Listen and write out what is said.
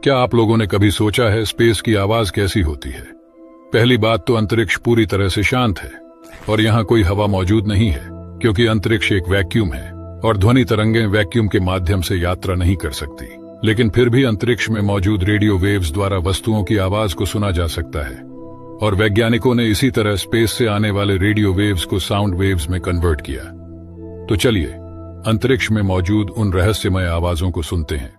क्या आप लोगों ने कभी सोचा है स्पेस की आवाज कैसी होती है? पहली बात तो अंतरिक्ष पूरी तरह से शांत है और यहाँ कोई हवा मौजूद नहीं है, क्योंकि अंतरिक्ष एक वैक्यूम है और ध्वनि तरंगें वैक्यूम के माध्यम से यात्रा नहीं कर सकती। लेकिन फिर भी अंतरिक्ष में मौजूद रेडियो वेव्स द्वारा वस्तुओं की आवाज को सुना जा सकता है और वैज्ञानिकों ने इसी तरह स्पेस से आने वाले रेडियो वेव्स को साउंड वेव्स में कन्वर्ट किया। तो चलिए अंतरिक्ष में मौजूद उन रहस्यमय आवाजों को सुनते हैं।